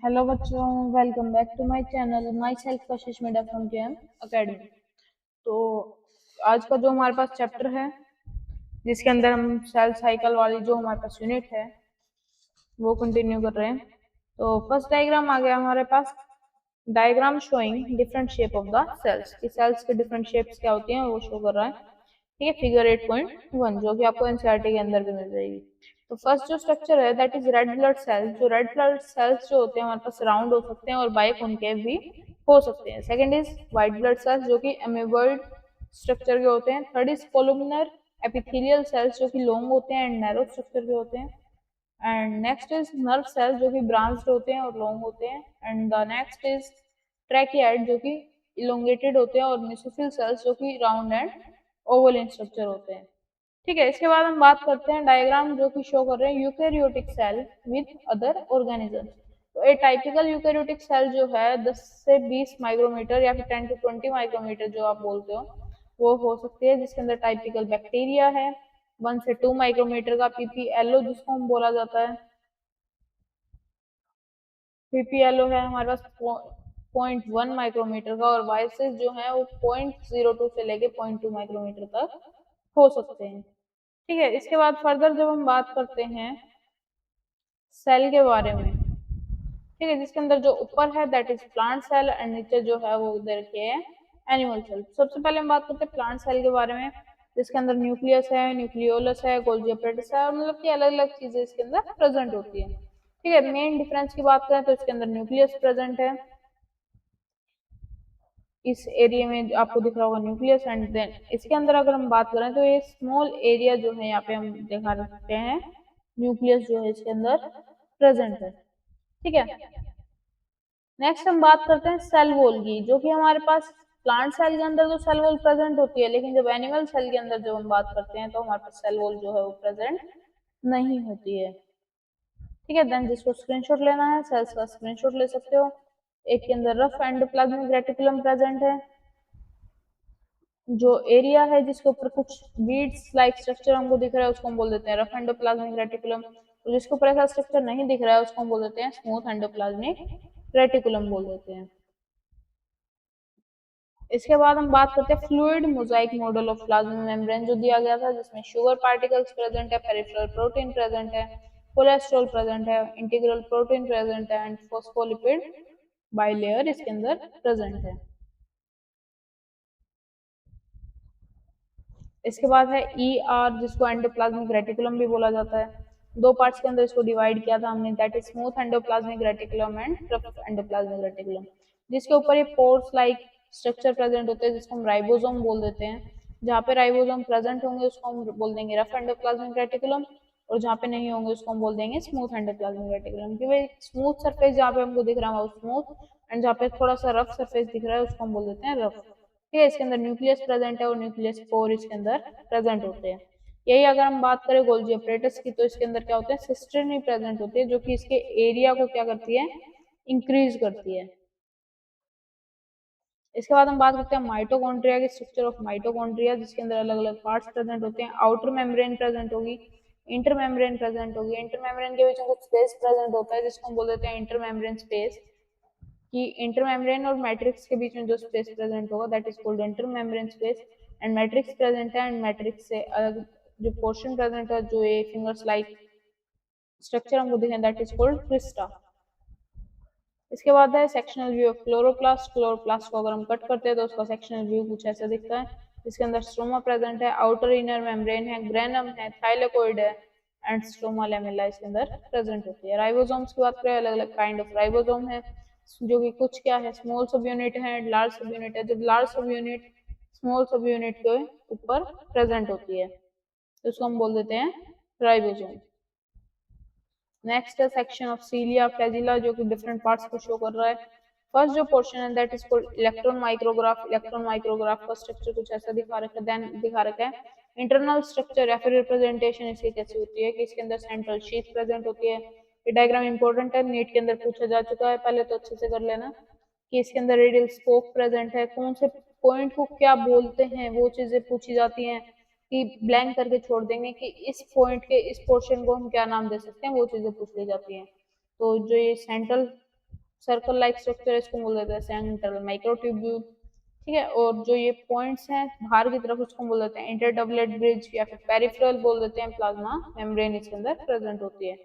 Hello बच्चों, welcome back to my channel. Myself Kashish Meda from JM academy. तो आज का जो हमारे पास चैप्टर है जिसके अंदर हम सेल साइकिल वाली जो हमारे पास यूनिट है वो कंटिन्यू कर रहे हैं। तो फर्स्ट डायग्राम आ गया हमारे पास। Diagram showing different shape of the cells की सेल्स के डिफरेंट शेप्स क्या होती हैं वो शो कर रहा है। ठीक है, फिगर 8.1 जो कि आपको एनसीईआरटी के अंदर भी मिल जाएगी। तो फर्स्ट जो स्ट्रक्चर है that is red blood cells. जो रेड ब्लड सेल्स जो होते हैं हमारे पास राउंड हो सकते हैं और बाइकॉन्केव भी हो सकते हैं। Second is white blood cells जो कि अमीबॉइड स्ट्रक्चर के होते हैं। थर्ड इज कोलुमिनर एपिथेलियल सेल्स जो कि लॉन्ग होते हैं एंड नैरो स्ट्रक्चर के होते हैं। And next is nerve cells जो कि ब्रांच्ड होते हैं और लॉन्ग होते हैं। एंड द नेक्स्ट इज ट्रैकियाइड जो कि इलोंगेटेड होते हैं और मेसोफिल सेल्स जो कि round and oval in structure होते हैं। ठीक है, इसके बाद हम बात करते हैं डायग्राम जो कि शो कर रहे हैं eukaryotic cell with other organisms. तो ए टाइपिकल यूकेरियोटिक सेल जो है 10 से 20 माइक्रोमीटर या फिर 10 to 20 माइक्रोमीटर जो आप बोलते हो वो हो सकती है, जिसके अंदर टाइपिकल बैक्टीरिया है। 1 से 2 माइक्रोमीटर का पीपीएलओ जिसको हम बोला जाता है, पीपीएलओ है हमारे पास 0.1 माइक्रोमीटर का। और वाइसेस जो है वो 0.02 से लेके 0.2 माइक्रोमीटर तक हो सकते हैं। ठीक है, इसके बाद फर्दर जब हम बात करते हैं सेल के बारे में, ठीक है, जिसके अंदर जो ऊपर है that is plant cell and नीचे जो है वो उधर के है एनिमल सेल। सबसे पहले हम बात करते हैं प्लांट सेल के बारे में, जिसके अंदर न्यूक्लियस है, न्यूक्लियोलस है, गोल्गी एपेटाइटिस है, और मतलब कि अलग अलग चीजें इसके अंदर प्रेजेंट होती है। ठीक है, मेन डिफरेंस की बात करें तो इसके अंदर न्यूक्लियस प्रेजेंट है। इस एरिया में आपको दिख रहा होगा न्यूक्लियस। एंड देन इसके अंदर अगर हम बात करें तो ये स्मॉल एरिया जो है यहाँ पे हम दिखा सकते हैं, न्यूक्लियस जो है इसके अंदर प्रेजेंट है। ठीक है, नेक्स्ट हम बात करते हैं सेल वॉल की, जो कि हमारे पास प्लांट सेल के अंदर तो सेल वॉल प्रेजेंट होती है, लेकिन जब एनिमल सेल के अंदर जब हम बात करते हैं तो हमारे पास सेल वॉल जो है वो प्रेजेंट नहीं होती है। ठीक है, देन जिसको स्क्रीनशॉट लेना है सेल्स का स्क्रीनशॉट ले सकते हो। एक के अंदर रफ एंडोप्लाज्मिक रेटिकुलम प्रेजेंट है। जो एरिया है जिसके ऊपर कुछ बीड्स लाइक स्ट्रक्चर हमको दिख रहा है उसको हम बोल देते हैं रफ एंडोप्लाज्मिक रेटिकुलम। और जिसके ऊपर ऐसा स्ट्रक्चर नहीं दिख रहा है उसको हम बोल देते हैं स्मूथ एंडोप्लाज्मिक रेटिकुलम बोल देते हैं। इसके बाद हम बात करते हैं fluid Mosaic model of plasma membrane जो दिया गया था, जिसमें शुगर पार्टिकल्स प्रेजेंट है, पेरिफेरल प्रोटीन प्रेजेंट है, कोलेस्ट्रॉल प्रेजेंट है, इंटीग्रल प्रोटीन प्रेजेंट है एंड फॉस्फोलिपिड बाइलेयर इसके अंदर प्रेजेंट है। इसके बाद है जिसको एंडोप्लाज्मिक रेटिकुलम भी बोला जाता है। दो पार्ट्स के अंदर इसको डिवाइड किया था हमने, that is smooth endoplasmic reticulum and rough endoplasmic reticulum. जिसके ऊपर ये पोर्स लाइक स्ट्रक्चर प्रेजेंट होते हैं जिसको हम राइबोसोम बोल देते हैं। जहाँ पे राइबोसोम प्रेजेंट होंगे उसको हम बोल देंगे रफ एंडोप्लाज्मिक रेटिकुलम, और जहाँ पे नहीं होंगे उसको हम बोल देंगे स्मूथ एंडोप्लाज्मिक रेटिकुलम। कि भाई स्मूथ सरफेस जहाँ पे हमको दिख रहा है वो स्मूथ, एंड जहाँ पे थोड़ा सा रफ सरफेस दिख रहा है उसको हम बोल देते हैं रफ। ठीक है, इसके अंदर न्यूक्लियस प्रेजेंट है और न्यूक्लियस पोर इसके अंदर प्रेजेंट होते हैं। यही अगर हम बात करें गोल्जी अपरेटस की तो इसके अंदर क्या होते हैं सिस्टर्नी प्रेजेंट होती है, जो कि इसके एरिया को क्या करती है इंक्रीज करती है। इसके बाद हम बात करते हैं माइटोकॉन्ड्रिया के स्ट्रक्चर ऑफ माइटोकॉन्ड्रिया, जिसके अंदर अलग अलग पार्ट्स प्रेजेंट होते हैं। आउटर मेम्ब्रेन प्रेजेंट होगी, इंटर मेम्ब्रेन प्रेजेंट होगी, इंटर मेम्ब्रेन के बीच में कुछ स्पेस प्रेजेंट होता है जिसको हम बोल देते हैं इंटर मेम्ब्रेन स्पेस। कि इंटर मेम्ब्रेन और मैट्रिक्स के बीच में जो स्पेस प्रेजेंट होगा that is called inter membrane space. And matrix present है, एंड मैट्रिक्स से अलग जो पोर्शन प्रेजेंट है जो ये फिंगर्स लाइक स्ट्रक्चर हमको दिखे दैट इज कॉल्ड क्रिस्टा। इसके बाद है sectional view of chloroplast. Chloroplast को अगर हम कट करते हैं तो उसका सेक्शनल व्यू कुछ ऐसा दिखता है, जिसके अंदर स्ट्रोमा प्रेजेंट है, आउटर इनर मेम्ब्रेन है, ग्रेनम है, थाइलेकोइड है एंड स्ट्रोमा लेमेला इसके अंदर प्रेजेंट होती है। राइबोसोम्स की बात करें अलग अलग काइंड ऑफ राइबोसोम है, जो कि कुछ क्या है स्मॉल सब यूनिट है, लार्ज सब यूनिट है। जब लार्ज सब यूनिट स्मॉल सब यूनिट के ऊपर प्रेजेंट होती है तो उसको हम बोल देते हैं राइबोसोम। नेक्स्ट है सेक्शन ऑफ सीलिया फ्लैजिला, जो कि डिफरेंट पार्ट्स को शो कर रहा है। फर्स्ट जो पोर्शन है that is called electron micrograph. Electron micrograph का स्ट्रक्चर कुछ ऐसा दिखा रखा है, देन दिखा रखा है इंटरनल स्ट्रक्चर या फिर रिप्रेजेंटेशन इसकी कैसी होती है कि इसके अंदर सेंट्रल शीथ प्रेजेंट होती है। ये डायग्राम इंपॉर्टेंट है, नीट के अंदर पूछा जा चुका है, पहले तो अच्छे से कर लेना। कि इसके अंदर रेडियल स्पोक प्रेजेंट है, कौन से पॉइंट को क्या बोलते हैं वो चीजें पूछी जाती हैं, कि ब्लैंक करके छोड़ देंगे कि इस पॉइंट के इस पोर्शन को हम क्या नाम दे सकते हैं, वो चीजें पूछ ली जाती हैं। तो जो ये सेंट्रल सर्कल लाइक स्ट्रक्चर, इसको बोल देते हैं सेंट्रल माइक्रोट्यूब्यूल। ठीक है, और जो ये पॉइंट्स हैं बाहर की तरफ, उसको बोल देते हैं इंटरडबलेट ब्रिज या फिर पेरिफेरल बोल देते हैं। प्लाज्मा मेम्ब्रेन इसके अंदर प्रेजेंट होती है।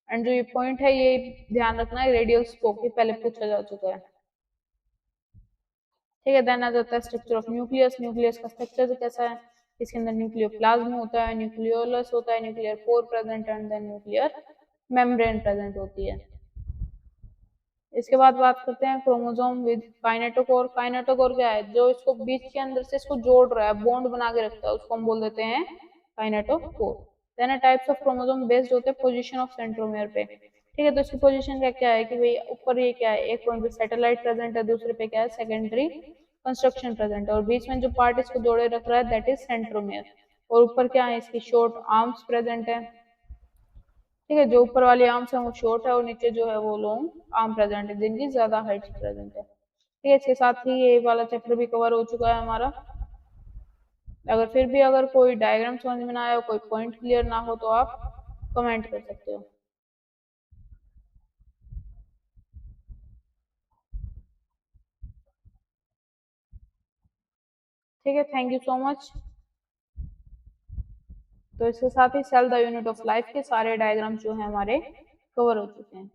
एंड जो ये पॉइंट है, ये ध्यान रखना है रेडियल स्पोक, ये पहले पूछा जा चुका है। ठीक है, देन आ जाता है स्ट्रक्चर ऑफ न्यूक्लियस। न्यूक्लियस का स्ट्रक्चर कैसा है? इसके अंदर न्यूक्लियोप्लाज्म होता है, न्यूक्लियोलस होता है, nuclear pore present, and then nuclear membrane present होती है। इसके बाद बात करते हैं क्रोमोसोम विद काइनेटोकोर। काइनेटोकोर क्या है? जो इसको बीच के अंदर से इसको जोड़ रहा है, बॉन्ड बना के रखता है, उसको हम बोल देते हैं kinetochore. Then types of chromosome based होते हैं पोजीशन ऑफ सेंट्रोमियर पे। ठीक है, तो इसकी पोजीशन का क्या है कि भाई ऊपर ये क्या है, एक पॉइंट पे सैटेलाइट प्रेजेंट है, दूसरे पे क्या है, सेकेंडरी कंस्ट्रक्शन प्रेजेंट है, और बीच में जो पार्ट इसको जोड़े रख रहा है दैट इज सेंट्रोमियर। और ऊपर क्या है, इसकी शॉर्ट आर्म्स प्रेजेंट है। ठीक है, जो ऊपर वाली आर्म्स है वो शॉर्ट है, और नीचे जो है वो लॉन्ग आर्म प्रेजेंट है, जिनकी ज्यादा हाइट प्रेजेंट है। ठीक है, इसके साथ ही ये वाला चैप्टर भी कवर हो चुका है हमारा। अगर फिर भी अगर कोई डायग्राम समझ में ना आया हो, कोई पॉइंट क्लियर ना हो, तो आप कमेंट कर सकते हो। ठीक है, थैंक यू सो मच। तो इसके साथ ही cell the unit of life के सारे डायग्राम जो है हमारे कवर हो चुके हैं।